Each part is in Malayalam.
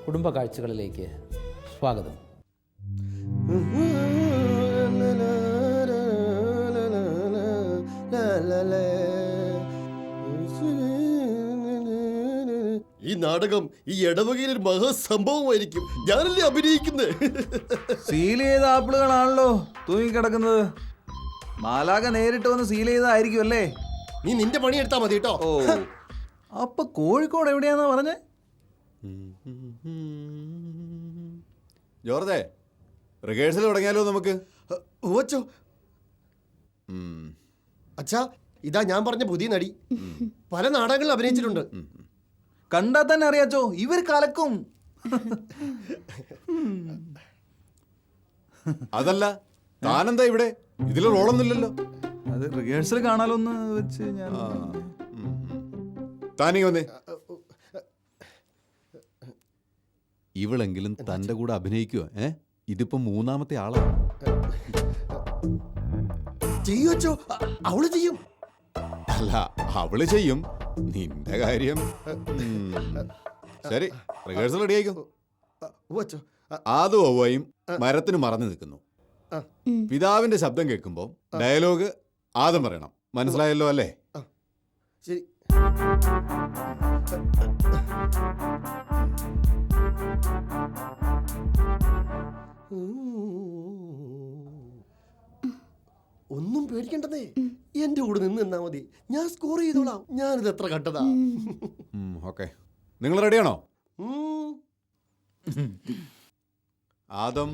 കുടുംബ കാഴ്ചകളിലേക്ക് സ്വാഗതം. ഈ നാടകം ഈ ഇടവകയിൽ ഒരു മഹാസംഭവമായിരിക്കും. ഞാനല്ലേ അഭിനയിക്കുന്നത്. സീൽ ചെയ്ത ആപ്പിളുകളാണല്ലോ തൂങ്ങിക്കിടക്കുന്നത്. മാലാക നേരിട്ട് വന്ന് സീൽ ചെയ്തതായിരിക്കും അല്ലേ? നീ നിന്റെ പണി എടുത്താ മതി കേട്ടോ. ഓ, അപ്പൊ കോഴിക്കോട് എവിടെയാന്നാ പറഞ്ഞേ? ജോർജേ, റിഹേഴ്സൽ തുടങ്ങിയാലോ നമുക്ക്? ഓച്ചോ അച്ഛാ, ഇതാ ഞാൻ പറഞ്ഞ പുതിയ നടി. പല നാടകങ്ങളിൽ അഭിനയിച്ചിട്ടുണ്ട്. കണ്ടാ തന്നെ അറിയാച്ചോ, ഇവർ കലക്കും. അതല്ല, താനെന്താ ഇവിടെ? ഇതിൽ റോളൊന്നുമില്ലല്ലോ. അത് റിഹേഴ്സൽ കാണാലോന്ന് വെച്ച് ഞാൻ. താനീ വന്നേ. ഇവളെങ്കിലും തന്റെ കൂടെ അഭിനയിക്കുക. ഇതിപ്പോ മൂന്നാമത്തെ ആളാ. ചെയ്യോച്ചോ, അവള് ചെയ്യും. അല്ല, അവള് ചെയ്യും. നിന്റെ കാര്യം ശരി. റിഹേഴ്സൽ റെഡിയായിക്കോ. ഓച്ചോ ആദും ഒവ്വയും മരത്തിന് മറന്നു നിൽക്കുന്നു. പിതാവിന്റെ ശബ്ദം കേൾക്കുമ്പോ ഡയലോഗ് ആദം പറയണം. മനസ്സിലായല്ലോ അല്ലേ? ശരി. ഒന്നും പേടിക്കണ്ടതേ, എന്റെ കൂടെ നിന്ന് നിന്നാ മതി. ഞാൻ സ്കോർ ചെയ്തോളാം. ഞാനിത് എത്ര കണ്ടതാ. ഓക്കെ, നിങ്ങൾ റെഡിയാണോ? ആദം,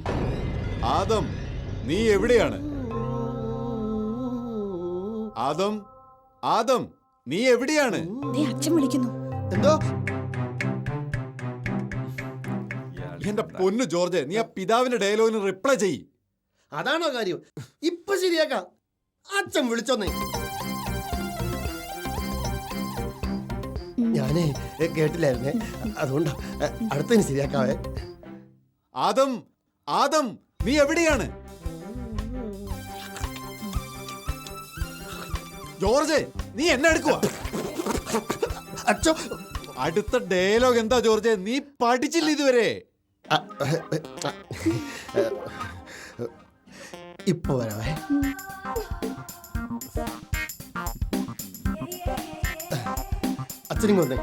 ആദം, നീ എവിടെയാണ്? ആദം, ആദം, നീ എവിടെയാണ്? അച്ഛൻ വിളിക്കുന്നു. എന്തോ? എന്റെ പൊന്നു ജോർജ്, നീ ആ പിതാവിന്റെ ഡയലോഗിന് റിപ്ലൈ ചെയ്യ്. അതാണോ കാര്യം? ഇപ്പൊ ശരിയാക്കാം. അച്ഛൻ വിളിച്ചോന്നേ. ഞാനേ കേട്ടില്ലായിരുന്നേ, അതുകൊണ്ടാ. അടുത്തതിന് ശരിയാക്കാവേ. ആദം, ആദം, നീ എവിടെയാണ്? ജോർജ്, നീ എന്നെ എടുക്കുക. അച്ഛോ, അടുത്ത ഡയലോഗ് എന്താ ജോർജ്? നീ പഠിച്ചില്ല ഇതുവരെ. ഇപ്പൊ വരാവേ. അച്ഛനും വന്നേ.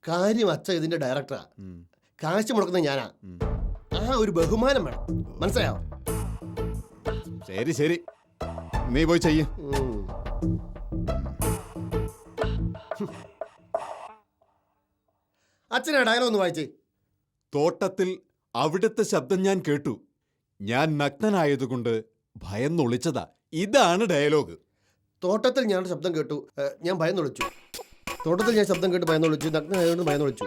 കാര്യം അച്ഛൻ ഇതിന്റെ ഡയറക്ടറാ. കാശ് മുടക്കുന്നത് ഞാനാ. ആ ഒരു ബഹുമാനം വേണം. മനസ്സിലായോ? ശരി ശരി, നീ പോയി ചെയ്യ്. അച്ഛനാ ഡയലോഗ് ഒന്ന് വായിച്ചേ. തോട്ടത്തിൽ അവിടുത്തെ ശബ്ദം ഞാൻ കേട്ടു. ഞാൻ നഗ്നനായതുകൊണ്ട് ഭയന്നൊളിച്ചതാ. ഇതാണ് ഡയലോഗ്. തോട്ടത്തിൽ ഞാൻ ശബ്ദം കേട്ടു, ഞാൻ ഭയന്നൊളിച്ചു. തോട്ടത്തിൽ ഞാൻ ശബ്ദം കേട്ട് ഭയന്നൊളിച്ചു. നഗ്നനായതുകൊണ്ട് ഭയന്നൊളിച്ചു.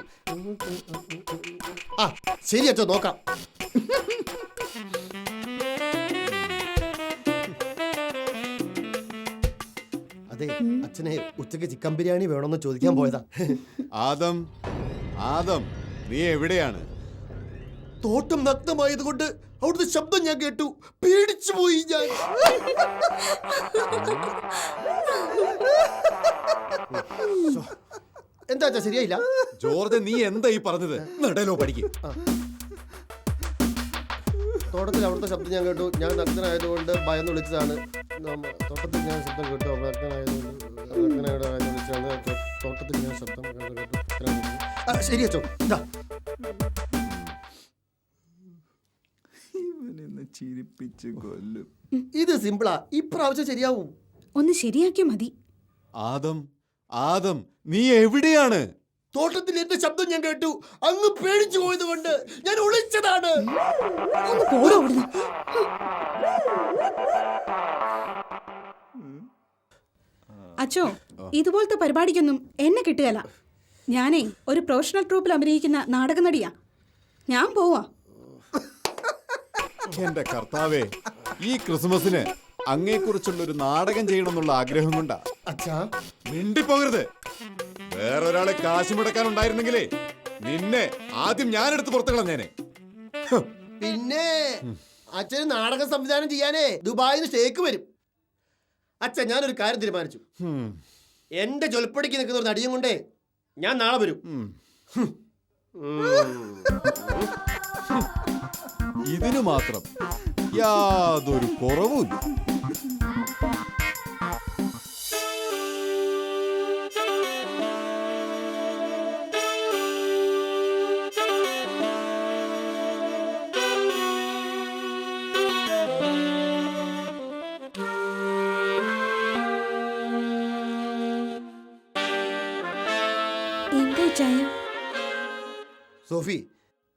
ആ ശരി അച്ഛോ, നോക്കാം. അതെ, അച്ഛനെ ഉച്ചക്ക് ചിക്കൻ ബിരിയാണി വേണമെന്ന് ചോദിക്കാൻ പോയതാ. ആദം, ആദം, നീ എവിടെയാണ്? തോട്ടം നഗ്നമായതുകൊണ്ട് അവിടുത്തെ ശബ്ദം ഞാൻ കേട്ടു. പേടിച്ചു പോയി ഞാൻ. എന്താ അച്ഛാ ശരിയായില്ല? ജോർജ്, നീ എന്താ ഈ പറഞ്ഞത്? ഡയലോഗ് പഠിക്ക്. തോട്ടത്തിൽ അവിടുത്തെ ശബ്ദം ഞാൻ കേട്ടു. ഞാൻ നഗ്നനായതുകൊണ്ട് ഭയന്ന് വിളിച്ചതാണ്. തോട്ടത്തിൽ ഞാൻ ശബ്ദം കേട്ടു. വിളിച്ചതാണ്. തോട്ടത്തിൽ ഞാൻ ശബ്ദം കേട്ടു. ശരി അച്ഛോ, ഇതാ. ചിരിപ്പിച്ച് കൊല്ലും. ഇത് സിമ്പിളാ. ഇപ്രാവശ്യം ശരിയാവും. ഒന്ന് ശരിയാക്കിയ മതി. ആദം, ആദം, നീ എവിടെയാണ്? തോട്ടത്തിൽ എന്റെ ശബ്ദം ഞാൻ കേട്ടു. അങ്ങ് പേടിച്ചു പോയത് കൊണ്ട് ഞാൻ ഒളിച്ചതാണ്. അച്ചോ, ഇതുപോലത്തെ പരിപാടിക്കൊന്നും എന്നെ കിട്ടുകയല്ല. ഞാനേ ഒരു പ്രൊഫഷണൽ ട്രൂപ്പിൽ അഭിനയിക്കുന്ന നാടക നടിയാ. ഞാൻ പോവാ. എന്റെ കർത്താവേ, ഈ ക്രിസ്മസിന് അങ്ങയെക്കുറിച്ചുള്ള ഒരു നാടകം ചെയ്യണമെന്നുള്ള ആഗ്രഹം കൊണ്ടാ. അച്ഛാ, മിണ്ടിപ്പോകരുത്. വേറൊരാളെ കാശ് മുടക്കാനുണ്ടായിരുന്നെങ്കിലേ നിന്നെ ആദ്യം ഞാനെടുത്ത് പുറത്തു കളഞ്ഞേനെ. പിന്നെ അച്ഛന് നാടക സംവിധാനം ചെയ്യാനേ ദുബായിന്ന് സ്റ്റേക്ക് വരും. അച്ഛൻ ഞാനൊരു കാര്യം തീരുമാനിച്ചു. എന്റെ ജൊൽപ്പടിക്ക് നിൽക്കുന്ന ഒരു നടിയും കൊണ്ടേ ഞാൻ നാളെ വരും. ഇതിനു മാത്രം യാതൊരു കുറവുമില്ല. എന്താ ചായ? സോഫി,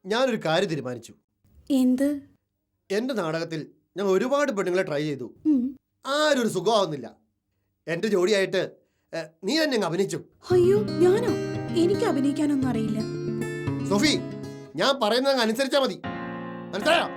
ഞാനൊരു കാര്യം തീരുമാനിച്ചു. എന്ത്? എൻ്റെ നാടകത്തിൽ ഞാൻ ഒരുപാട് പെണ്ണുങ്ങളെ ട്രൈ ചെയ്തു. ഉം. ആരും ഒരു സുഖമാവുന്നില്ല. എൻ്റെ ജോഡിയായിട്ട് നീ തന്നെ അങ്ങ് അഭിനയിച്ചു. അയ്യോ, ഞാനോ? എനിക്ക് അഭിനയിക്കാനൊന്നും അറിയില്ല. സോഫി, ഞാൻ പറയുന്നത് അനുസരിച്ചാ മതി. മനസ്സിലായോ?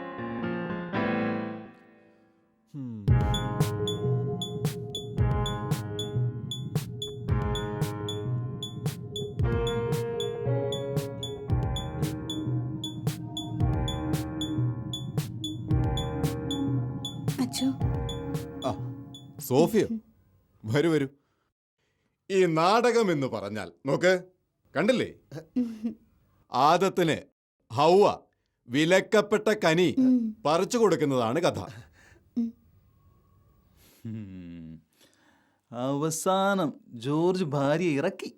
അച്ഛോ, സോഫിയോ, വരൂ വരൂ. ഈ നാടകം എന്ന് പറഞ്ഞാൽ നോക്ക്, കണ്ടില്ലേ? ആദത്തിന് ഹൗവ വിലക്കപ്പെട്ട കനി പറിച്ചു കൊടുക്കുന്നതാണ് കഥ. അവസാനം ജോർജ് ഭാര്യ ഇറക്കി.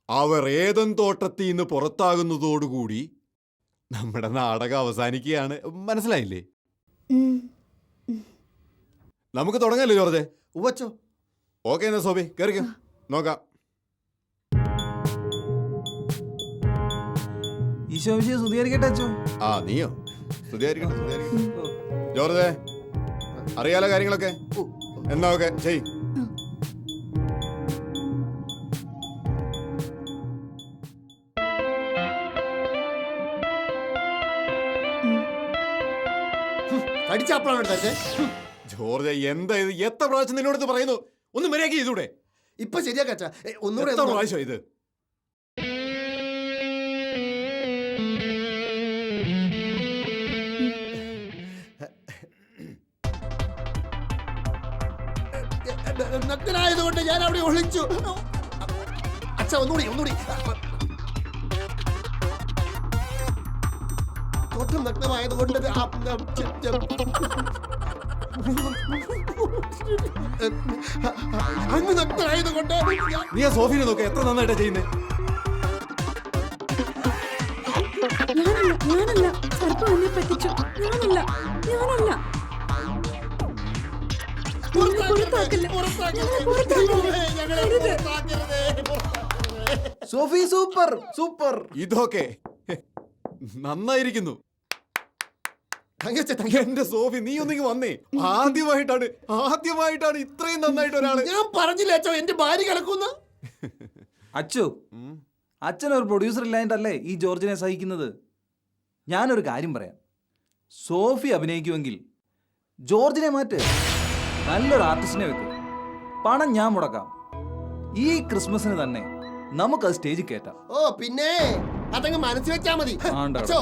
അവർ ഏതൻ തോട്ടത്തിൽ നിന്ന് പുറത്താകുന്നതോടുകൂടി നമ്മുടെ നാടകം അവസാനിക്കുകയാണ്. മനസ്സിലായില്ലേ? നമുക്ക് തുടങ്ങല്ലേ ജോർജെ? ഉവച്ചോ. ഓക്കെ എന്നാ സോഫി കയറിക്കോ, നോക്കാം. ഈശോ വിഷയം സ്തുതിയായിരിക്കട്ടെ അച്ചോ. ആ നീയോ? സ്തുതിയായിരിക്കണം, സ്തുതിയായിരിക്കണം. ജോർജെ, അറിയാലോ കാര്യങ്ങളൊക്കെ? എന്നാ ഓക്കെ ചെയ്. കടിച്ചാപ്പളാണ് എടുത്തേ. ജോർജ്, എന്താ ഇത്? എത്ര പ്രാവശ്യം നിന്നോട് പറയുന്നു? ഒന്ന് മര്യാദയ്ക്ക് ചെയ്തൂടെ? ഇപ്പൊ ശരിയാക്കച്ച. ഒന്നുകൂടെ എത്ര പ്രാവശ്യം ഇത്? നഗ്നായതുകൊണ്ട് ഞാൻ അവിടെ ഒളിച്ചു. അച്ഛ, ഒന്നുകൂടി. തോറ്റം നഗ്നമായതുകൊണ്ട് അങ്ങ് നഗ്നായതുകൊണ്ട് നീ ആ സോഫിനെ നോക്ക, എത്ര നന്നായിട്ടാ ചെയ്യുന്നേ. ഞാനല്ല. സർപ്പം എന്നെ പറ്റിച്ചു. ഞാനല്ല. Sophie super super. ഇതൊക്കെ നന്നായിരിക്കുന്നു. എന്റെ സോഫി, നീ ഒന്നിങ്ങ് വന്നേ. ആദ്യമായിട്ടാണ് ഇത്രയും നന്നായിട്ട് ഒരാള്. ഞാൻ പറഞ്ഞില്ല അച്ഛോ, എന്റെ ഭാര്യ കിടക്കുന്ന. അച്ചു, അച്ഛനൊരു പ്രൊഡ്യൂസർ ഇല്ലായിട്ടല്ലേ ഈ ജോർജിനെ സഹിക്കുന്നത്. ഞാനൊരു കാര്യം പറയാം. സോഫി അഭിനയിക്കുമെങ്കിൽ ജോർജിനെ മാറ്റ്, നല്ലൊരു ആർട്ടിസ്റ്റിനെ വെക്ക്. പണം ഞാൻ മുടക്കാം. ഈ ക്രിസ്മസിന് തന്നെ നമുക്കത് സ്റ്റേജിൽ കയറ്റാം. ഓ പിന്നെ അതങ്ങ് മനസ്സിൽ വെച്ചാ മതി. ആണ്ടോ. അച്ഛോ,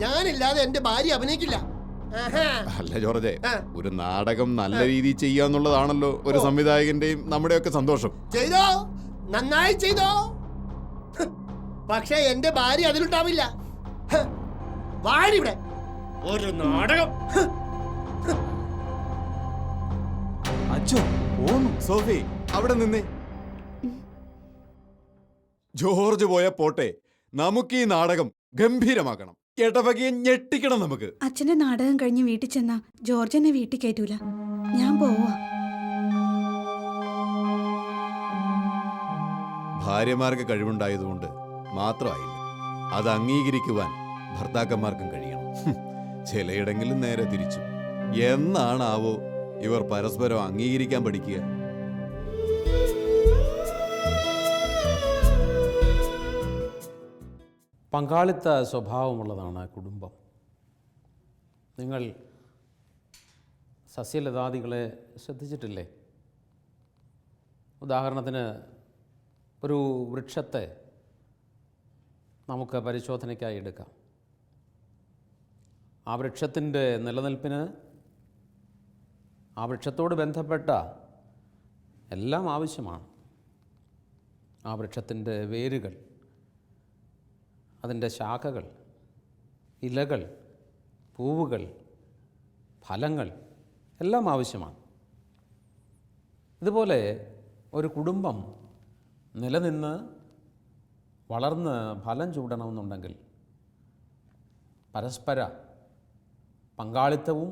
ഞാനില്ലാതെ എന്റെ ഭാര്യ അഭിനയിക്കില്ല. അല്ല ജോർജെ, ഒരു നാടകം നല്ല രീതിയിൽ ചെയ്യാന്നുള്ളതാണല്ലോ ഒരു സംവിധായകന്റെയും നമ്മുടെയൊക്കെ സന്തോഷം. ചെയ്തോ, നന്നായി ചെയ്തോ. പക്ഷെ എന്റെ ഭാര്യ അതിലുണ്ടാവില്ല. വാടിവിടെ ഒരു നാടകം. അച്ചു പോന്നു. സോഫി, അവിടെ നിന്നേ. ജോർജ് പോയ പോട്ടെ, നമുക്ക് ഈ നാടകം ഗംഭീരമാക്കണം. എടവകയെ ഞെട്ടിക്കണം നമുക്ക്. അച്ഛന്റെ നാടകം കഴിഞ്ഞ് വീട്ടിൽ ചെന്നാ ജോർജ് എന്നെ വീട്ടിൽ കയറ്റൂല. ഞാൻ പോവാ. ഭാര്യമാർക്ക് കഴിവുണ്ടായതുകൊണ്ട് മാത്രമായില്ല, അത് അംഗീകരിക്കുവാൻ ഭർത്താക്കന്മാർക്കും കഴിയണം. ചിലയിടങ്ങളിലും നേരെ തിരിച്ചു. എന്നാണാവോ ഇവർ പരസ്പരം അംഗീകരിക്കാൻ പഠിക്കുക? പങ്കാളിത്ത സ്വഭാവമുള്ളതാണ് കുടുംബം. നിങ്ങൾ സസ്യലതാദികളെ ശ്രദ്ധിച്ചിട്ടില്ലേ? ഉദാഹരണത്തിന് ഒരു വൃക്ഷത്തെ നമുക്ക് പരിശോധനയ്ക്കായി എടുക്കാം. ആ വൃക്ഷത്തിൻ്റെ നിലനിൽപ്പിന് ആ വൃക്ഷത്തോട് ബന്ധപ്പെട്ട എല്ലാം ആവശ്യമാണ്. ആ വൃക്ഷത്തിൻ്റെ വേരുകൾ അതിൻ്റെ ശാഖകൾ, ഇലകൾ, പൂവുകൾ, ഫലങ്ങൾ എല്ലാം ആവശ്യമാണ്. ഇതുപോലെ ഒരു കുടുംബം നിലനിന്ന് വളർന്ന് ഫലം ചൂടണമെന്നുണ്ടെങ്കിൽ പരസ്പര പങ്കാളിത്തവും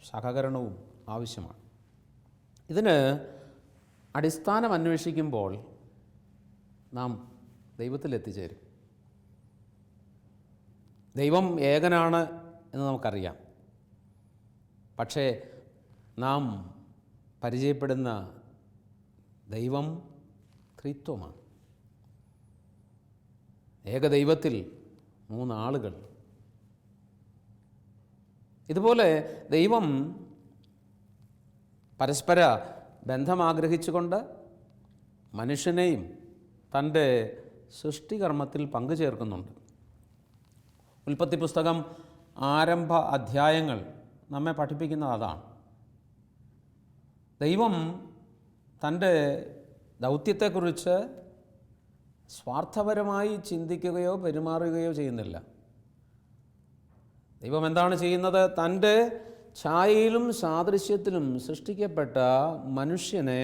സഹകരണവും ആവശ്യമാണ്. ഇതിന് അടിസ്ഥാനം അന്വേഷിക്കുമ്പോൾ നാം ദൈവത്തിലെത്തിച്ചേരും. ദൈവം ഏകനാണ് എന്ന് നമുക്കറിയാം. പക്ഷേ നാം പരിചയപ്പെടുന്ന ദൈവം ത്രിത്വമാണ്. ഏകദൈവത്തിൽ 3 ആളുകൾ. ഇതുപോലെ ദൈവം പരസ്പര ബന്ധം ആഗ്രഹിച്ചുകൊണ്ട് മനുഷ്യനെയും തൻ്റെ സൃഷ്ടികർമ്മത്തിൽ പങ്കുചേർക്കുന്നുണ്ട്. ഉൽപ്പത്തി പുസ്തകം ആരംഭ അധ്യായങ്ങൾ നമ്മെ പഠിപ്പിക്കുന്നത് അതാണ്. ദൈവം തൻ്റെ ദൗത്യത്തെക്കുറിച്ച് സ്വാർത്ഥപരമായി ചിന്തിക്കുകയോ പെരുമാറുകയോ ചെയ്യുന്നില്ല. ദൈവം എന്താണ് ചെയ്യുന്നത്? തൻ്റെ ഛായയിലും സാദൃശ്യത്തിലും സൃഷ്ടിക്കപ്പെട്ട മനുഷ്യനെ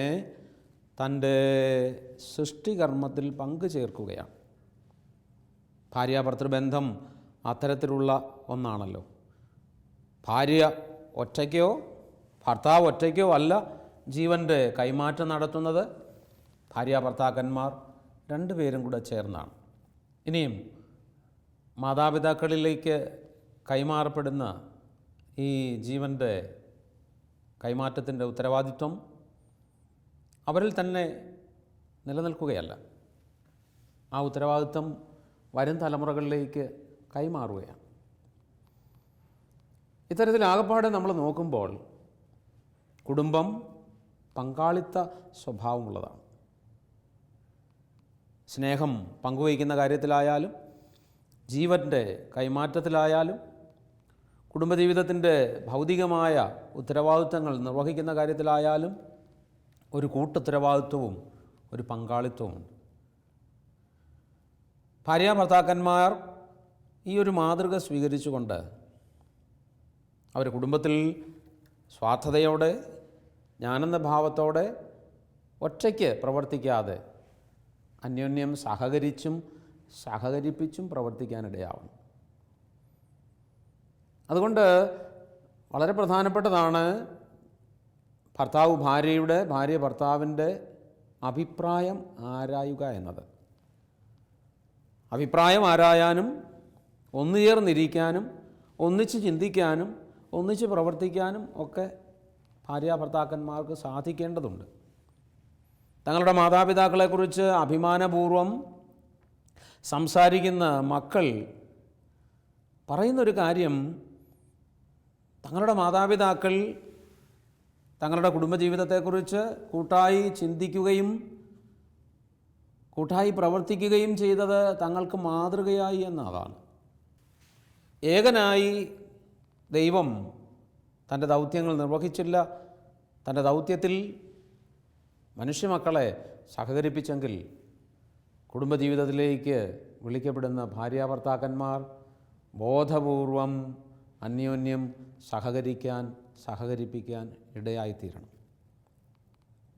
തൻ്റെ സൃഷ്ടികർമ്മത്തിൽ പങ്കുചേർക്കുകയാണ്. ഭാര്യാഭർത്തൃബന്ധം അത്തരത്തിലുള്ള ഒന്നാണല്ലോ. ഭാര്യ ഒറ്റയ്ക്കോ ഭർത്താവ് ഒറ്റയ്ക്കോ അല്ല ജീവൻ്റെ കൈമാറ്റം നടത്തുന്നത്. ഭാര്യാഭർത്താക്കന്മാർ 2 പേരും കൂടെ ചേർന്നാണ്. ഇനിയും മാതാപിതാക്കളിലേക്ക് കൈമാറപ്പെടുന്ന ഈ ജീവൻ്റെ കൈമാറ്റത്തിൻ്റെ ഉത്തരവാദിത്വം അവരിൽ തന്നെ നിലനിൽക്കുകയല്ല. ആ ഉത്തരവാദിത്വം വരും തലമുറകളിലേക്ക് കൈമാറുകയാണ്. ഇത്തരത്തിൽ ആകപ്പാടെ നമ്മൾ നോക്കുമ്പോൾ കുടുംബം പങ്കാളിത്ത സ്വഭാവമുള്ളതാണ്. സ്നേഹം പങ്കുവയ്ക്കുന്ന കാര്യത്തിലായാലും ജീവൻ്റെ കൈമാറ്റത്തിലായാലും കുടുംബജീവിതത്തിൻ്റെ ഭൗതികമായ ഉത്തരവാദിത്തങ്ങൾ നിർവഹിക്കുന്ന കാര്യത്തിലായാലും ഒരു കൂട്ടുത്തരവാദിത്വവും ഒരു പങ്കാളിത്തവുമുണ്ട്. ഭാര്യാഭർത്താക്കന്മാർ ഈ ഒരു മാതൃക സ്വീകരിച്ചുകൊണ്ട് അവർ കുടുംബത്തിൽ സ്വാർത്ഥതയോടെ ഞാനെന്ന ഭാവത്തോടെ ഒറ്റയ്ക്ക് പ്രവർത്തിക്കാതെ അന്യോന്യം സഹകരിച്ചും സഹകരിപ്പിച്ചും പ്രവർത്തിക്കാനിടയാവണം. അതുകൊണ്ട് വളരെ പ്രധാനപ്പെട്ടതാണ് ഭർത്താവ് ഭാര്യയുടെ, ഭാര്യ ഭർത്താവിൻ്റെ അഭിപ്രായം ആരായുക എന്നത്. അഭിപ്രായം ആരായാനും ഒന്നുചേർന്നിരിക്കാനും ഒന്നിച്ച് ചിന്തിക്കാനും ഒന്നിച്ച് പ്രവർത്തിക്കാനും ഒക്കെ ഭാര്യാഭർത്താക്കന്മാർക്ക് സാധിക്കേണ്ടതുണ്ട്. തങ്ങളുടെ മാതാപിതാക്കളെക്കുറിച്ച് അഭിമാനപൂർവം സംസാരിക്കുന്ന മക്കൾ പറയുന്നൊരു കാര്യം, തങ്ങളുടെ മാതാപിതാക്കൾ തങ്ങളുടെ കുടുംബജീവിതത്തെക്കുറിച്ച് കൂട്ടായി ചിന്തിക്കുകയും കൂട്ടായി പ്രവർത്തിക്കുകയും ചെയ്തത് തങ്ങൾക്ക് മാതൃകയായി എന്നതാണ്. ഏകനായി ദൈവം തൻ്റെ ദൗത്യങ്ങൾ നിർവഹിച്ചില്ല. തൻ്റെ ദൗത്യത്തിൽ മനുഷ്യമക്കളെ സഹകരിപ്പിച്ചെങ്കിൽ കുടുംബജീവിതത്തിലേക്ക് വിളിക്കപ്പെടുന്ന ഭാര്യാഭർത്താക്കന്മാർ ബോധപൂർവം അന്യോന്യം സഹകരിപ്പിക്കാൻ ഇടയായിത്തീരണം.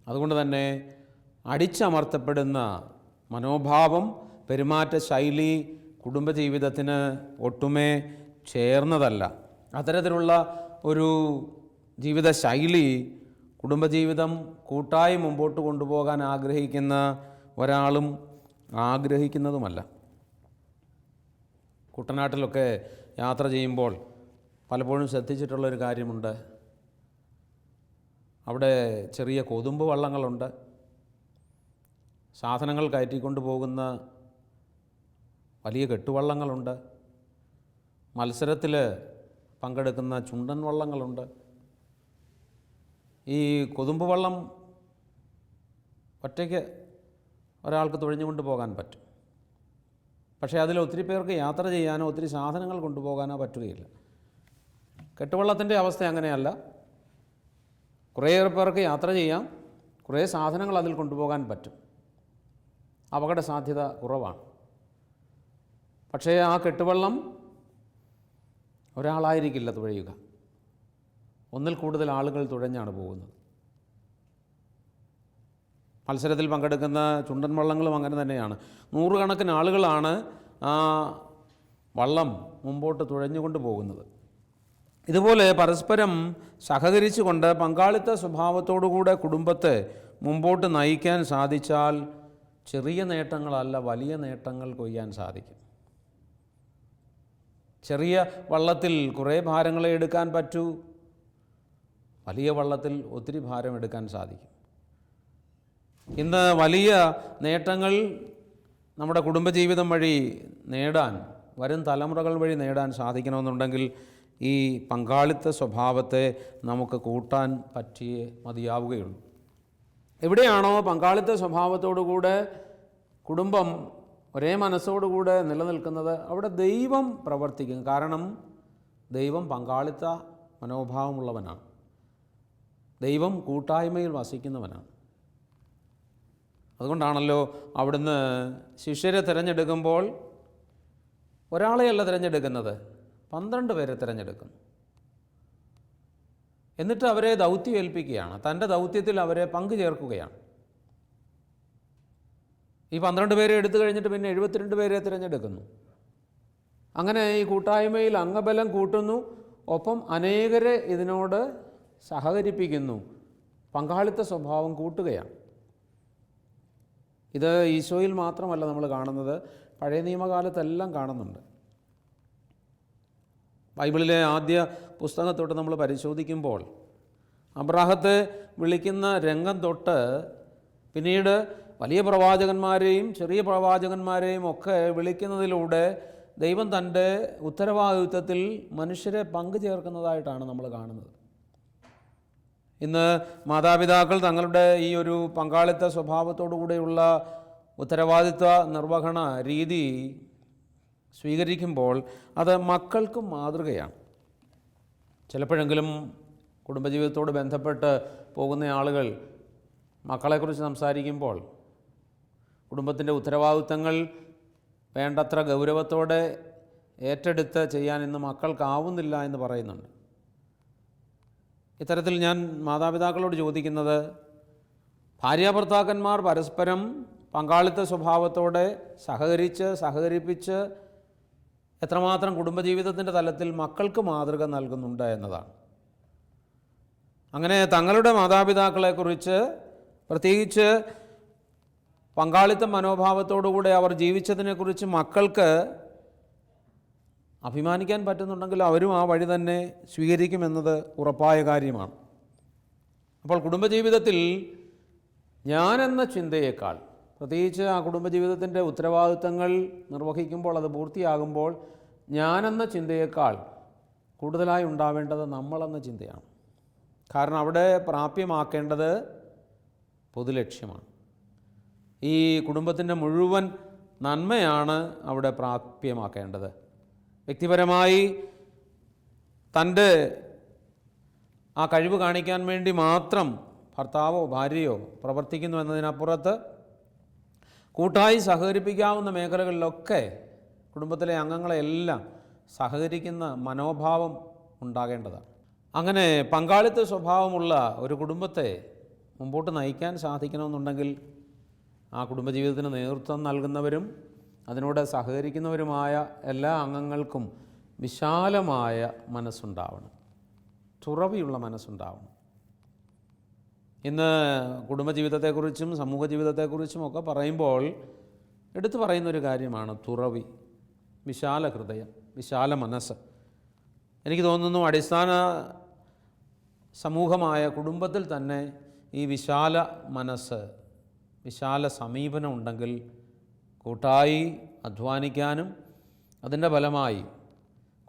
അതുകൊണ്ട് തന്നെ അടിച്ചമർത്തപ്പെടുന്ന മനോഭാവം, പെരുമാറ്റ ശൈലി കുടുംബജീവിതത്തിന് ഒട്ടുമേ ചേർന്നതല്ല. അത്തരത്തിലുള്ള ഒരു ജീവിതശൈലി കുടുംബജീവിതം കൂട്ടായി മുമ്പോട്ട് കൊണ്ടുപോകാൻ ആഗ്രഹിക്കുന്ന ഒരാളും ആഗ്രഹിക്കുന്നതുമല്ല. കുട്ടനാട്ടിലൊക്കെ യാത്ര ചെയ്യുമ്പോൾ പലപ്പോഴും ശ്രദ്ധിച്ചിട്ടുള്ളൊരു കാര്യമുണ്ട്. അവിടെ ചെറിയ കൊതുമ്പ് വള്ളങ്ങളുണ്ട്. സാധനങ്ങൾ കയറ്റിക്കൊണ്ട് പോകുന്ന വലിയ കെട്ടുവള്ളങ്ങളുണ്ട്. മത്സരത്തിൽ പങ്കെടുക്കുന്ന ചുണ്ടൻ വള്ളങ്ങളുണ്ട്. ഈ കൊതുമ്പ് വള്ളം ഒറ്റയ്ക്ക് ഒരാൾക്ക് തുഴഞ്ഞുകൊണ്ട് പോകാൻ പറ്റും. പക്ഷേ അതിൽ ഒത്തിരി പേർക്ക് യാത്ര ചെയ്യാനോ ഒത്തിരി സാധനങ്ങൾ കൊണ്ടുപോകാനോ പറ്റുകയില്ല. കെട്ടുവള്ളത്തിൻ്റെ അവസ്ഥ അങ്ങനെയല്ല. കുറേയേറെ പേർക്ക് യാത്ര ചെയ്യാം, കുറേ സാധനങ്ങൾ അതിൽ കൊണ്ടുപോകാൻ പറ്റും. അപകട സാധ്യത കുറവാണ്. പക്ഷേ ആ കെട്ടുവള്ളം ഒരാളായിരിക്കില്ല തുഴയുക, ഒന്നിൽ കൂടുതൽ ആളുകൾ തുഴഞ്ഞാണ് പോകുന്നത്. മത്സരത്തിൽ പങ്കെടുക്കുന്ന ചുണ്ടൻ വള്ളങ്ങളും അങ്ങനെ തന്നെയാണ്. നൂറുകണക്കിന് ആളുകളാണ് ആ വള്ളം മുമ്പോട്ട് തുഴഞ്ഞുകൊണ്ട് പോകുന്നത്. ഇതുപോലെ പരസ്പരം സഹകരിച്ചുകൊണ്ട് പങ്കാളിത്ത സ്വഭാവത്തോടുകൂടെ കുടുംബത്തെ മുമ്പോട്ട് നയിക്കാൻ സാധിച്ചാൽ ചെറിയ നേട്ടങ്ങളല്ല, വലിയ നേട്ടങ്ങൾ കൊയ്യാൻ സാധിക്കും. ചെറിയ വള്ളത്തിൽ കുറേ ഭാരങ്ങളെ എടുക്കാൻ പറ്റൂ, വലിയ വള്ളത്തിൽ ഒത്തിരി ഭാരം എടുക്കാൻ സാധിക്കും. ഇന്ന് വലിയ നേട്ടങ്ങൾ നമ്മുടെ കുടുംബജീവിതം വഴി നേടാൻ, വരും തലമുറകൾ വഴി നേടാൻ സാധിക്കണമെന്നുണ്ടെങ്കിൽ ഈ പങ്കാളിത്ത സ്വഭാവത്തെ നമുക്ക് കൂട്ടാൻ പറ്റിയേ മതിയാവുകയുള്ളൂ. എവിടെയാണോ പങ്കാളിത്ത സ്വഭാവത്തോടുകൂടെ കുടുംബം ഒരേ മനസ്സോടുകൂടെ നിലനിൽക്കുന്നത്, അവിടെ ദൈവം പ്രവർത്തിക്കും. കാരണം ദൈവം പങ്കാളിത്ത മനോഭാവമുള്ളവനാണ്, ദൈവം കൂട്ടായ്മയിൽ വസിക്കുന്നവനാണ്. അതുകൊണ്ടാണല്ലോ അവിടുന്ന് ശിഷ്യരെ തിരഞ്ഞെടുക്കുമ്പോൾ ഒരാളെയല്ല തിരഞ്ഞെടുക്കുന്നത്, 12 പേരെ തിരഞ്ഞെടുക്കുന്നു. എന്നിട്ട് അവരെ ദൗത്യം ഏൽപ്പിക്കുകയാണ്, തൻ്റെ ദൗത്യത്തിൽ അവരെ പങ്കുചേർക്കുകയാണ്. ഈ 12 പേരെ എടുത്തു കഴിഞ്ഞിട്ട് പിന്നെ 72 പേരെ തിരഞ്ഞെടുക്കുന്നു. അങ്ങനെ ഈ കൂട്ടായ്മയിൽ അംഗബലം കൂട്ടുന്നു, ഒപ്പം അനേകരെ ഇതിനോട് സഹകരിപ്പിക്കുന്നു, പങ്കാളിത്ത സ്വഭാവം കൂട്ടുകയാണ്. ഇത് ഈശോയിൽ മാത്രമല്ല നമ്മൾ കാണുന്നത്, പഴയ നിയമകാലത്തെല്ലാം കാണുന്നുണ്ട്. ബൈബിളിലെ ആദ്യ പുസ്തകത്തോട്ട് നമ്മൾ പരിശോധിക്കുമ്പോൾ അബ്രാഹത്തെ വിളിക്കുന്ന രംഗം തൊട്ട് പിന്നീട് വലിയ പ്രവാചകന്മാരെയും ചെറിയ പ്രവാചകന്മാരെയും ഒക്കെ വിളിക്കുന്നതിലൂടെ ദൈവം തൻ്റെ ഉത്തരവാദിത്വത്തിൽ മനുഷ്യരെ പങ്കുചേർക്കുന്നതായിട്ടാണ് നമ്മൾ കാണുന്നത്. ഇന്ന് മാതാപിതാക്കൾ തങ്ങളുടെ ഈ ഒരു പങ്കാളിത്ത സ്വഭാവത്തോടു കൂടെയുള്ള ഉത്തരവാദിത്വ നിർവഹണ രീതി സ്വീകരിക്കുമ്പോൾ അത് മക്കൾക്കും മാതൃകയാണ്. ചിലപ്പോഴെങ്കിലും കുടുംബജീവിതത്തോട് ബന്ധപ്പെട്ട് പോകുന്ന ആളുകൾ മക്കളെക്കുറിച്ച് സംസാരിക്കുമ്പോൾ കുടുംബത്തിൻ്റെ ഉത്തരവാദിത്തങ്ങൾ വേണ്ടത്ര ഗൗരവത്തോടെ ഏറ്റെടുത്ത് ചെയ്യാൻ ഇന്ന് മക്കൾക്കാവുന്നില്ല എന്ന് പറയുന്നുണ്ട്. ഇത്തരത്തിൽ ഞാൻ മാതാപിതാക്കളോട് ചോദിക്കുന്നത്, ഭാര്യാഭർത്താക്കന്മാർ പരസ്പരം പങ്കാളിത്ത സ്വഭാവത്തോടെ സഹകരിപ്പിച്ച് എത്രമാത്രം കുടുംബജീവിതത്തിൻ്റെ തലത്തിൽ മക്കൾക്ക് മാതൃക നൽകുന്നുണ്ട് എന്നതാണ്. അങ്ങനെ തങ്ങളുടെ മാതാപിതാക്കളെക്കുറിച്ച്, പ്രത്യേകിച്ച് പങ്കാളിത്ത മനോഭാവത്തോടുകൂടെ അവർ ജീവിച്ചതിനെക്കുറിച്ച് മക്കൾക്ക് അഭിമാനിക്കാൻ പറ്റുന്നുണ്ടെങ്കിൽ അവരും ആ വഴി തന്നെ സ്വീകരിക്കുമെന്നത് ഉറപ്പായ കാര്യമാണ്. അപ്പോൾ കുടുംബജീവിതത്തിൽ ഞാനെന്ന ചിന്തയേക്കാൾ, പ്രത്യേകിച്ച് ആ കുടുംബജീവിതത്തിൻ്റെ ഉത്തരവാദിത്തങ്ങൾ നിർവഹിക്കുമ്പോൾ, അത് പൂർത്തിയാകുമ്പോൾ ഞാനെന്ന ചിന്തയേക്കാൾ കൂടുതലായി ഉണ്ടാവേണ്ടത് നമ്മളെന്ന ചിന്തയാണ്. കാരണം അവിടെ പ്രാപ്യമാക്കേണ്ടത് പൊതുലക്ഷ്യമാണ്. ഈ കുടുംബത്തിൻ്റെ മുഴുവൻ നന്മയാണ് അവിടെ പ്രാപ്യമാക്കേണ്ടത്. വ്യക്തിപരമായി തൻ്റെ ആ കഴിവ് കാണിക്കാൻ വേണ്ടി മാത്രം ഭർത്താവോ ഭാര്യയോ പ്രവർത്തിക്കുന്നു എന്നതിനപ്പുറത്ത് കൂട്ടായി സഹകരിപ്പിക്കാവുന്ന മേഖലകളിലൊക്കെ കുടുംബത്തിലെ അംഗങ്ങളെല്ലാം സഹകരിക്കുന്ന മനോഭാവം ഉണ്ടാകേണ്ടതാണ്. അങ്ങനെ പങ്കാളിത്ത സ്വഭാവമുള്ള ഒരു കുടുംബത്തെ മുമ്പോട്ട് നയിക്കാൻ സാധിക്കണമെന്നുണ്ടെങ്കിൽ ആ കുടുംബജീവിതത്തിന് നേതൃത്വം നൽകുന്നവരും അതിനോട് സഹകരിക്കുന്നവരുമായ എല്ലാ അംഗങ്ങൾക്കും വിശാലമായ മനസ്സുണ്ടാവണം, തുറവിയുള്ള മനസ്സുണ്ടാവണം. ഇന്ന് കുടുംബജീവിതത്തെക്കുറിച്ചും സമൂഹ ജീവിതത്തെക്കുറിച്ചും ഒക്കെ പറയുമ്പോൾ എടുത്തു പറയുന്നൊരു കാര്യമാണ് തുറവി, വിശാല ഹൃദയം, വിശാല മനസ്സ്. എനിക്ക് തോന്നുന്നു അടിസ്ഥാന സമൂഹമായ കുടുംബത്തിൽ തന്നെ ഈ വിശാല മനസ്സ്, വിശാല സമീപനം ഉണ്ടെങ്കിൽ കൂട്ടായി അധ്വാനിക്കാനും അതിൻ്റെ ഫലമായി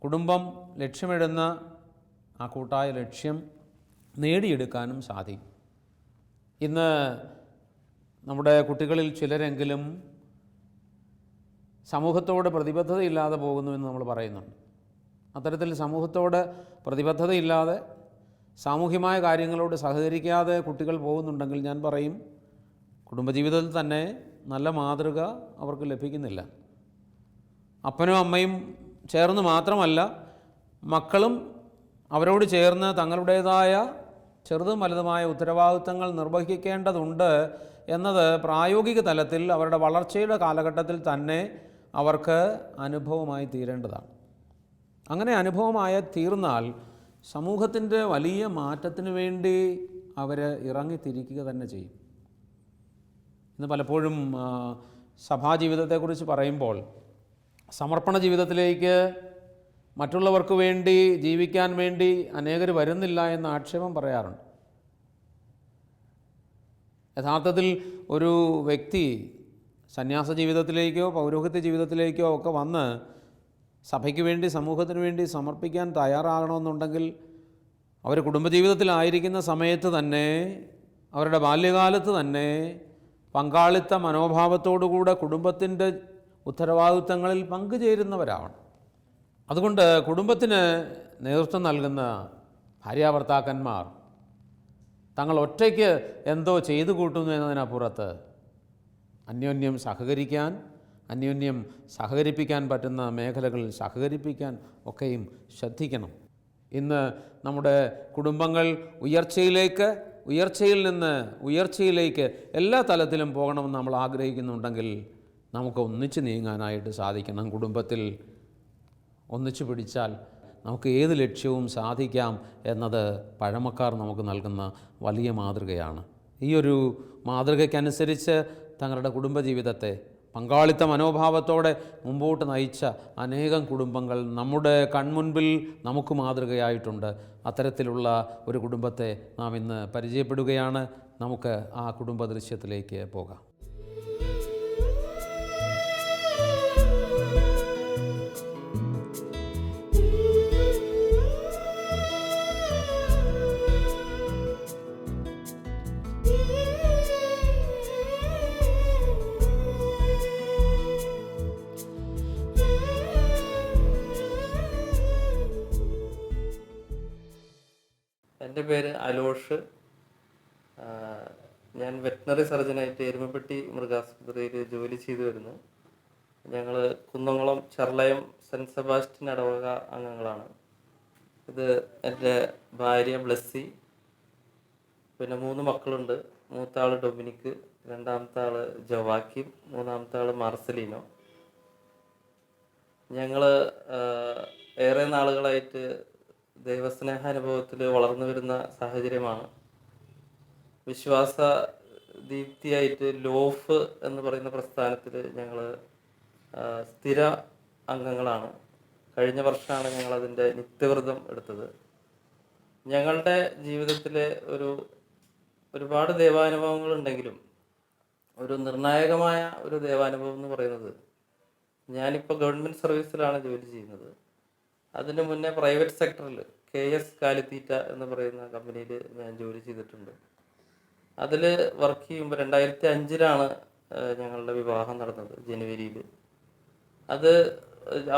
കുടുംബം ലക്ഷ്യമിടുന്ന ആ കൂട്ടായ ലക്ഷ്യം നേടിയെടുക്കാനും സാധിക്കും. ഇന്ന് നമ്മുടെ കുട്ടികളിൽ ചിലരെങ്കിലും സമൂഹത്തോട് പ്രതിബദ്ധതയില്ലാതെ പോകുന്നുവെന്ന് നമ്മൾ പറയുന്നുണ്ട്. അത്തരത്തിൽ സമൂഹത്തോട് പ്രതിബദ്ധതയില്ലാതെ സാമൂഹ്യമായ കാര്യങ്ങളോട് സഹകരിക്കാതെ കുട്ടികൾ പോകുന്നുണ്ടെങ്കിൽ ഞാൻ പറയും, കുടുംബജീവിതത്തിൽ തന്നെ നല്ല മാതൃക അവർക്ക് ലഭിക്കുന്നില്ല. അപ്പനും അമ്മയും ചേർന്ന് മാത്രമല്ല, മക്കളും അവരോട് ചേർന്ന് തങ്ങളുടേതായ ചെറുതും വലുതുമായ ഉത്തരവാദിത്തങ്ങൾ നിർവഹിക്കേണ്ടതുണ്ട് എന്നത് പ്രായോഗിക തലത്തിൽ അവരുടെ വളർച്ചയുടെ കാലഘട്ടത്തിൽ തന്നെ അവർക്ക് അനുഭവമായി തീരേണ്ടതാണ്. അങ്ങനെ അനുഭവമായി തീർന്നാൽ സമൂഹത്തിൻ്റെ വലിയ മാറ്റത്തിന് വേണ്ടി അവർ ഇറങ്ങിത്തിരിക്കുക തന്നെ ചെയ്യും. ഇന്ന് പലപ്പോഴും സഭാജീവിതത്തെക്കുറിച്ച് പറയുമ്പോൾ സമർപ്പണ ജീവിതത്തിലേക്ക് മറ്റുള്ളവർക്ക് വേണ്ടി ജീവിക്കാൻ വേണ്ടി അനേകർ വരുന്നില്ല എന്ന ആക്ഷേപം പറയാറുണ്ട്. യഥാർത്ഥത്തിൽ ഒരു വ്യക്തി സന്യാസ ജീവിതത്തിലേക്കോ പൗരോഹിത്യ ജീവിതത്തിലേക്കോ ഒക്കെ വന്ന് സഭയ്ക്ക് വേണ്ടി സമൂഹത്തിന് വേണ്ടി സമർപ്പിക്കാൻ തയ്യാറാകണമെന്നുണ്ടെങ്കിൽ അവർ കുടുംബജീവിതത്തിലായിരിക്കുന്ന സമയത്ത് തന്നെ, അവരുടെ ബാല്യകാലത്ത് തന്നെ പങ്കാളിത്ത മനോഭാവത്തോടുകൂടെ കുടുംബത്തിൻ്റെ ഉത്തരവാദിത്തങ്ങളിൽ പങ്കുചേരുന്നവരാവണം. അതുകൊണ്ട് കുടുംബത്തിന് നേതൃത്വം നൽകുന്ന ഭാര്യാഭർത്താക്കന്മാർ തങ്ങൾ ഒറ്റയ്ക്ക് എന്തോ ചെയ്തു കൂട്ടുന്നു എന്നതിനപ്പുറത്ത് അന്യോന്യം സഹകരിക്കാൻ, അന്യോന്യം സഹകരിപ്പിക്കാൻ പറ്റുന്ന മേഖലകളിൽ സഹകരിപ്പിക്കാൻ ഒക്കെയും ശ്രദ്ധിക്കണം. ഇന്ന് നമ്മുടെ കുടുംബങ്ങൾ ഉയർച്ചയിൽ നിന്ന് ഉയർച്ചയിലേക്ക് എല്ലാ തലത്തിലും പോകണമെന്ന് നമ്മൾ ആഗ്രഹിക്കുന്നുണ്ടെങ്കിൽ നമുക്ക് ഒന്നിച്ച് നീങ്ങാനായിട്ട് സാധിക്കണം. കുടുംബത്തിൽ ഒന്നിച്ചു പിടിച്ചാൽ നമുക്ക് ഏത് ലക്ഷ്യവും സാധിക്കാം എന്നത് പഴമക്കാർ നമുക്ക് നൽകുന്ന വലിയ മാതൃകയാണ്. ഈ ഒരു മാതൃകയ്ക്കനുസരിച്ച് തങ്ങളുടെ കുടുംബജീവിതത്തെ പങ്കാളിത്ത മനോഭാവത്തോടെ മുമ്പോട്ട് നയിച്ച അനേകം കുടുംബങ്ങൾ നമ്മുടെ കൺമുൻപിൽ നമുക്ക് മാതൃകയായിട്ടുണ്ട്. അത്തരത്തിലുള്ള ഒരു കുടുംബത്തെ നാം ഇന്ന് പരിചയപ്പെടുകയാണ്. നമുക്ക് ആ കുടുംബ ദൃശ്യത്തിലേക്ക് പോകാം. എൻ്റെ പേര് അലോഷ്. ഞാൻ വെറ്റിനറി സർജനായിട്ട് എരുമപ്പെട്ടി മൃഗാസ്പത്രിയിൽ ജോലി ചെയ്തു വരുന്നു. ഞങ്ങൾ കുന്നംകുളം ചെർളയം സെൻറ്റ് സെബാസ്റ്റ്യൻ ഇടവക അംഗങ്ങളാണ്. ഇത് എൻ്റെ ഭാര്യ ബ്ലെസ്സി, പിന്നെ 3 മക്കളുണ്ട്. മൂത്ത ആൾ ഡൊമിനിക്ക്, രണ്ടാമത്തെ ആൾ ജവാക്കിം, മൂന്നാമത്തെ ആൾ മാർസലീനോ. ഞങ്ങൾ ഏറെ നാളുകളായിട്ട് ദൈവസ്നേഹാനുഭവത്തിൽ വളർന്നു വരുന്ന സാഹചര്യമാണ്. വിശ്വാസ ദീപ്തിയായിട്ട് ലോഫ് എന്ന് പറയുന്ന പ്രസ്ഥാനത്തിൽ ഞങ്ങൾ സ്ഥിര അംഗങ്ങളാണ്. കഴിഞ്ഞ വർഷമാണ് ഞങ്ങളതിൻ്റെ നിത്യവ്രതം എടുത്തത്. ഞങ്ങളുടെ ജീവിതത്തിലെ ഒരുപാട് ദൈവാനുഭവങ്ങളുണ്ടെങ്കിലും ഒരു നിർണായകമായ ഒരു ദൈവാനുഭവം എന്ന് പറയുന്നത്, ഞാനിപ്പോൾ ഗവൺമെൻറ് സർവീസിലാണ് ജോലി ചെയ്യുന്നത്. അതിന് മുന്നേ പ്രൈവറ്റ് സെക്ടറിൽ KS കാലിത്തീറ്റ എന്ന് പറയുന്ന കമ്പനിയിൽ ഞാൻ ജോലി ചെയ്തിട്ടുണ്ട്. അതിൽ വർക്ക് ചെയ്യുമ്പോൾ 2005 ഞങ്ങളുടെ വിവാഹം നടന്നത്, ജനുവരിയിൽ.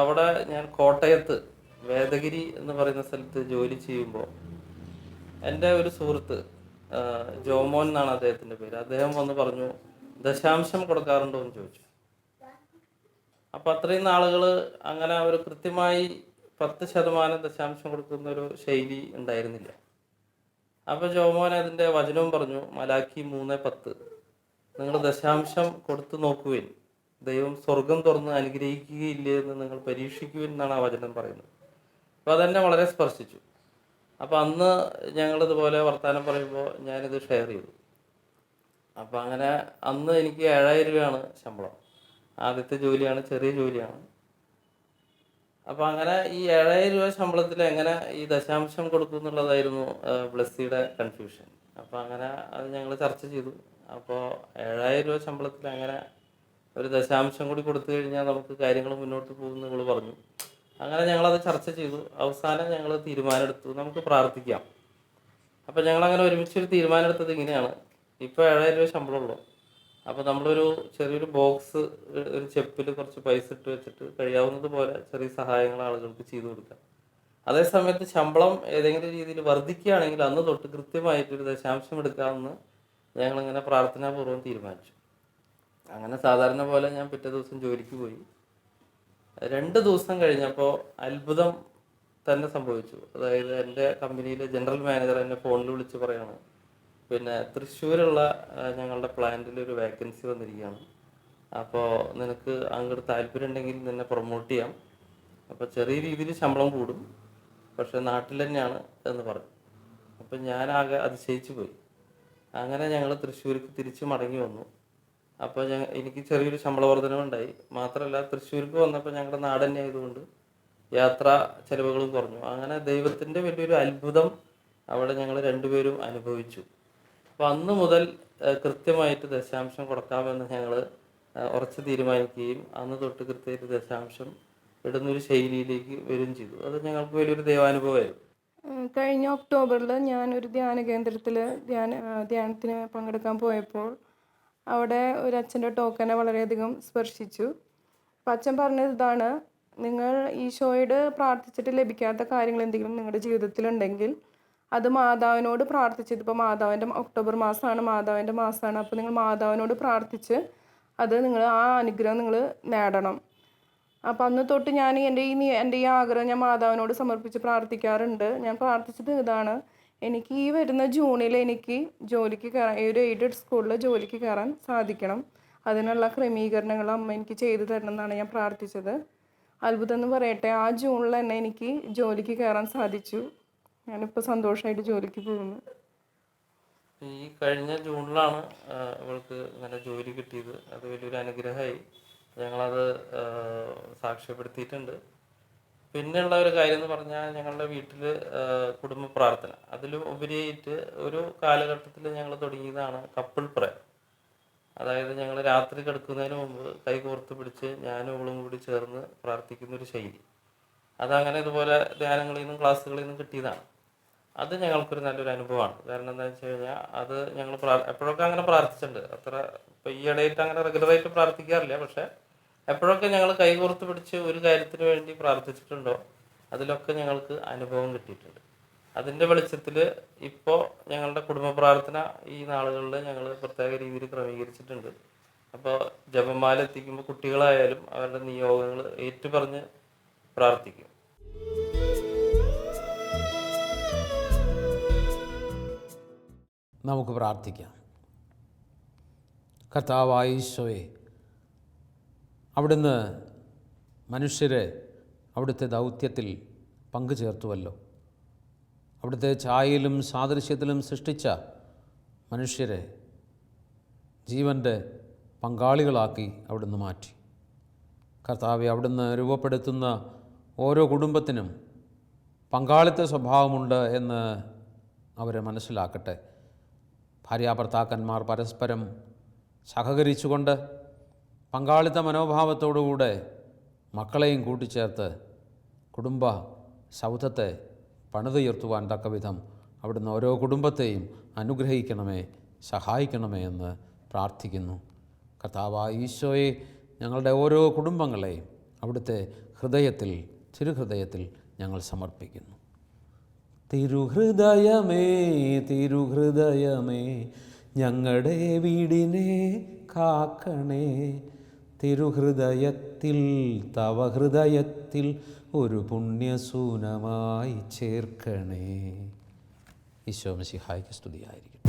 അവിടെ ഞാൻ കോട്ടയത്ത് വേദഗിരി എന്ന് പറയുന്ന സ്ഥലത്ത് ജോലി ചെയ്യുമ്പോൾ എൻ്റെ ഒരു സുഹൃത്ത്, ജോമോൻ എന്നാണ് അദ്ദേഹത്തിൻ്റെ പേര്, അദ്ദേഹം വന്ന് പറഞ്ഞു, ദശാംശം കൊടുക്കാറുണ്ടോ എന്ന് ചോദിച്ചു. അപ്പോൾ അത്രയും നാളുകൾ അങ്ങനെ ഒരു കൃത്യമായി 10% ദശാംശം കൊടുക്കുന്നൊരു ശൈലി ഉണ്ടായിരുന്നില്ല. അപ്പോൾ ജോമോൻ അതിൻ്റെ വചനവും പറഞ്ഞു, മലാക്കി 3:10, നിങ്ങൾ ദശാംശം കൊടുത്തു നോക്കുവിൻ, ദൈവം സ്വർഗം തുറന്ന് അനുഗ്രഹിക്കുകയില്ലേ എന്ന് നിങ്ങൾ പരീക്ഷിക്കുവിൻ എന്നാണ് ആ വചനം പറയുന്നത്. അപ്പോൾ അതെന്നെ വളരെ സ്പർശിച്ചു. അപ്പോൾ അന്ന് ഞങ്ങളിതുപോലെ വർത്തമാനം പറയുമ്പോൾ ഞാനിത് ഷെയർ ചെയ്തു. അപ്പോൾ അങ്ങനെ അന്ന് എനിക്ക് 7000 രൂപയാണ് ശമ്പളം. ആദ്യത്തെ ജോലിയാണ്, ചെറിയ ജോലിയാണ്. അപ്പോൾ അങ്ങനെ ഈ 7000 രൂപ ശമ്പളത്തിൽ എങ്ങനെ ഈ ദശാംശം കൊടുക്കും എന്നുള്ളതായിരുന്നു ബ്ലെസ്സിയുടെ കൺഫ്യൂഷൻ. അപ്പോൾ അങ്ങനെ അത് ഞങ്ങൾ ചർച്ച ചെയ്തു. അപ്പോൾ 7000 രൂപ ശമ്പളത്തിൽ അങ്ങനെ ഒരു ദശാംശം കൂടി കൊടുത്തു കഴിഞ്ഞാൽ നമുക്ക് കാര്യങ്ങൾ മുന്നോട്ട് പോകുമെന്ന് ഇവൾ പറഞ്ഞു. അങ്ങനെ ഞങ്ങളത് ചർച്ച ചെയ്തു. അവസാനം ഞങ്ങൾ തീരുമാനമെടുത്തു, നമുക്ക് പ്രാർത്ഥിക്കാം. അപ്പോൾ ഞങ്ങളങ്ങനെ ഒരുമിച്ചൊരു തീരുമാനമെടുത്തത് ഇങ്ങനെയാണ്. ഇപ്പോൾ 7000 രൂപ ശമ്പളമുള്ളൂ. അപ്പോൾ നമ്മളൊരു ചെറിയൊരു ബോക്സ്, ഒരു ചെപ്പിൽ കുറച്ച് പൈസ ഇട്ട് വെച്ചിട്ട് കഴിയാവുന്നത് പോലെ ചെറിയ സഹായങ്ങൾ ആളുകൾക്ക് ചെയ്തു കൊടുക്കാം. അതേസമയത്ത് ശമ്പളം ഏതെങ്കിലും രീതിയിൽ വർദ്ധിക്കുകയാണെങ്കിൽ അന്ന് തൊട്ട് കൃത്യമായിട്ടൊരു ദശാംശം എടുക്കാമെന്ന് ഞങ്ങളിങ്ങനെ പ്രാർത്ഥനാപൂർവ്വം തീരുമാനിച്ചു. അങ്ങനെ സാധാരണ പോലെ ഞാൻ പിറ്റേ ദിവസം ജോലിക്ക് പോയി. 2 ദിവസം കഴിഞ്ഞപ്പോൾ അത്ഭുതം തന്നെ സംഭവിച്ചു. അതായത് എൻ്റെ കമ്പനിയിലെ ജനറൽ മാനേജർ എന്നെ ഫോണിൽ വിളിച്ച് പറയാണ്, പിന്നെ തൃശ്ശൂരുള്ള ഞങ്ങളുടെ പ്ലാന്റിൽ ഒരു വേക്കൻസി വന്നിരിക്കുകയാണ്. അപ്പോൾ നിനക്ക് അങ്ങോട്ട് താല്പര്യം ഉണ്ടെങ്കിൽ നിന്നെ പ്രൊമോട്ട് ചെയ്യാം. അപ്പോൾ ചെറിയ രീതിയിൽ ശമ്പളം കൂടും, പക്ഷേ നാട്ടിൽ തന്നെയാണ് എന്ന് പറഞ്ഞു. അപ്പം ഞാനാകെ അതിശയിച്ചു പോയി. അങ്ങനെ ഞങ്ങൾ തൃശ്ശൂർക്ക് തിരിച്ച് മടങ്ങി വന്നു. അപ്പോൾ എനിക്ക് ചെറിയൊരു ശമ്പള വർധനവുണ്ടായി. മാത്രമല്ല തൃശ്ശൂർക്ക് വന്നപ്പോൾ ഞങ്ങളുടെ നാട് തന്നെ ആയതുകൊണ്ട് യാത്രാ ചെലവുകളും കുറഞ്ഞു. അങ്ങനെ ദൈവത്തിൻ്റെ വലിയൊരു അത്ഭുതം അവിടെ ഞങ്ങൾ രണ്ടുപേരും അനുഭവിച്ചു. അപ്പോൾ അന്ന് മുതൽ കൃത്യമായിട്ട് ദശാംശം കൊടുക്കാമെന്ന് ഞങ്ങൾ ഉറച്ച് തീരുമാനിക്കുകയും അന്ന് തൊട്ട് കൃത്യമായിട്ട് ദശാംശം ഇടുന്നൊരു ശൈലിയിലേക്ക് വരികയും ചെയ്തു. അത് ഞങ്ങൾക്ക് വലിയൊരു ദൈവാനുഭവമായിരുന്നു. കഴിഞ്ഞ ഒക്ടോബറിൽ ഞാനൊരു ധ്യാന കേന്ദ്രത്തിൽ ധ്യാനത്തിന് പങ്കെടുക്കാൻ പോയപ്പോൾ അവിടെ ഒരു അച്ഛൻ്റെ ടോക്കനെ വളരെയധികം സ്പർശിച്ചു. അപ്പം അച്ഛൻ പറഞ്ഞത് ഇതാണ്: നിങ്ങൾ ഈശോയോട് പ്രാർത്ഥിച്ചിട്ട് ലഭിക്കാത്ത കാര്യങ്ങൾ എന്തെങ്കിലും നിങ്ങളുടെ ജീവിതത്തിലുണ്ടെങ്കിൽ അത് മാതാവിനോട് പ്രാർത്ഥിച്ചത്. ഇപ്പോൾ മാതാവിൻ്റെ ഒക്ടോബർ മാസമാണ്, മാതാവിൻ്റെ മാസമാണ്. അപ്പോൾ നിങ്ങൾ മാതാവിനോട് പ്രാർത്ഥിച്ച് അത് നിങ്ങൾ ആ അനുഗ്രഹം നിങ്ങൾ നേടണം. അപ്പം അന്ന് തൊട്ട് ഞാൻ എൻ്റെ ഈ ആഗ്രഹം ഞാൻ മാതാവിനോട് സമർപ്പിച്ച് പ്രാർത്ഥിക്കാറുണ്ട്. ഞാൻ പ്രാർത്ഥിച്ചത് ഇതാണ്: എനിക്ക് ഈ വരുന്ന ജൂണിൽ എനിക്ക് ജോലിക്ക് കയറാൻ, ഒരു എയ്ഡഡ് സ്കൂളിൽ ജോലിക്ക് കയറാൻ സാധിക്കണം. അതിനുള്ള ക്രമീകരണങ്ങൾ അമ്മ എനിക്ക് ചെയ്തു തരണം എന്നാണ് ഞാൻ പ്രാർത്ഥിച്ചത്. അത്ഭുതം എന്ന് പറയട്ടെ, ആ ജൂണിൽ തന്നെ എനിക്ക് ജോലിക്ക് കയറാൻ സാധിച്ചു. ഞാനിപ്പോൾ സന്തോഷമായിട്ട് ജോലിക്ക് പോകുന്നു. ഈ കഴിഞ്ഞ ജൂണിലാണ് ഇവൾക്ക് ഇങ്ങനെ ജോലി കിട്ടിയത്. അത് വലിയൊരു അനുഗ്രഹമായി. ഞങ്ങളത് സാക്ഷ്യപ്പെടുത്തിയിട്ടുണ്ട്. പിന്നെയുള്ള ഒരു കാര്യം എന്ന് പറഞ്ഞാൽ ഞങ്ങളുടെ വീട്ടിൽ കുടുംബ പ്രാർത്ഥന. അതിലും ഉപരിയായിട്ട് ഒരു കാലഘട്ടത്തിൽ ഞങ്ങൾ തുടങ്ങിയതാണ് കപ്പിൾ പ്രയർ. അതായത് ഞങ്ങൾ രാത്രി കിടക്കുന്നതിന് മുമ്പ് കൈകോർത്ത് പിടിച്ച് ഞാനും ഇവളും കൂടി ചേർന്ന് പ്രാർത്ഥിക്കുന്നൊരു ശൈലി. അതങ്ങനെ ഇതുപോലെ ധ്യാനങ്ങളിൽ നിന്നും ക്ലാസ്സുകളിൽ നിന്നും കിട്ടിയതാണ്. അത് ഞങ്ങൾക്കൊരു നല്ലൊരു അനുഭവമാണ്. കാരണം എന്താണെന്ന് വെച്ച് കഴിഞ്ഞാൽ അത് ഞങ്ങൾ എപ്പോഴൊക്കെ അങ്ങനെ പ്രാർത്ഥിച്ചിട്ടുണ്ട്. അത്ര ഇപ്പോൾ ഈ ഇടയിട്ട് അങ്ങനെ റെഗുലറായിട്ട് പ്രാർത്ഥിക്കാറില്ല, പക്ഷേ എപ്പോഴൊക്കെ ഞങ്ങൾ കൈകോർത്ത് പിടിച്ച് ഒരു കാര്യത്തിന് വേണ്ടി പ്രാർത്ഥിച്ചിട്ടുണ്ടോ അതിലൊക്കെ ഞങ്ങൾക്ക് അനുഭവം കിട്ടിയിട്ടുണ്ട്. അതിൻ്റെ വെളിച്ചത്തിൽ ഇപ്പോൾ ഞങ്ങളുടെ കുടുംബ പ്രാർത്ഥന ഈ നാളുകളിൽ ഞങ്ങൾ പ്രത്യേക രീതിയിൽ ക്രമീകരിച്ചിട്ടുണ്ട്. അപ്പോൾ ജപമാല എത്തിക്കുമ്പോൾ കുട്ടികളായാലും അവരുടെ നിയോഗങ്ങൾ ഏറ്റുപറഞ്ഞ് പ്രാർത്ഥിക്കും. നമുക്ക് പ്രാർത്ഥിക്കാം. കർത്താവായ ഈശോയെ, അവിടുന്ന് മനുഷ്യരെ അവിടുത്തെ ദൗത്യത്തിൽ പങ്കുചേർത്തുവല്ലോ. അവിടുത്തെ ഛായയിലും സാദൃശ്യത്തിലും സൃഷ്ടിച്ച മനുഷ്യരെ ജീവൻ്റെ പങ്കാളികളാക്കി അവിടുന്ന് മാറ്റി. കർത്താവെ, അവിടുന്ന് രൂപപ്പെടുത്തുന്ന ഓരോ കുടുംബത്തിനും പങ്കാളിത്ത സ്വഭാവമുണ്ട് എന്ന് അവരെ മനസ്സിലാക്കട്ടെ. ഭാര്യാഭർത്താക്കന്മാർ പരസ്പരം സഹകരിച്ചുകൊണ്ട് പങ്കാളിത്ത മനോഭാവത്തോടുകൂടെ മക്കളെയും കൂട്ടിച്ചേർത്ത് കുടുംബ സൗധത്തെ പണിതുയർത്തുവാൻ തക്കവിധം അവിടുന്ന് ഓരോ കുടുംബത്തെയും അനുഗ്രഹിക്കണമേ, സഹായിക്കണമേ എന്ന് പ്രാർത്ഥിക്കുന്നു. കർത്താവായ ഈശോയെ, ഞങ്ങളുടെ ഓരോ കുടുംബങ്ങളെയും അവിടുത്തെ ഹൃദയത്തിൽ, തിരുഹൃദയത്തിൽ ഞങ്ങൾ സമർപ്പിക്കുന്നു. തിരുഹൃദയമേ, തിരുഹൃദയമേ, ഞങ്ങളുടെ വീടിനെ കാക്കണേ. തിരുഹൃദയത്തിൽ, തവ ഹൃദയത്തിൽ ഒരു പുണ്യസൂനമായി ചേർക്കണേ. ഈശോ മിശിഹായ്ക്ക് സ്തുതിയായിരിക്കട്ടെ.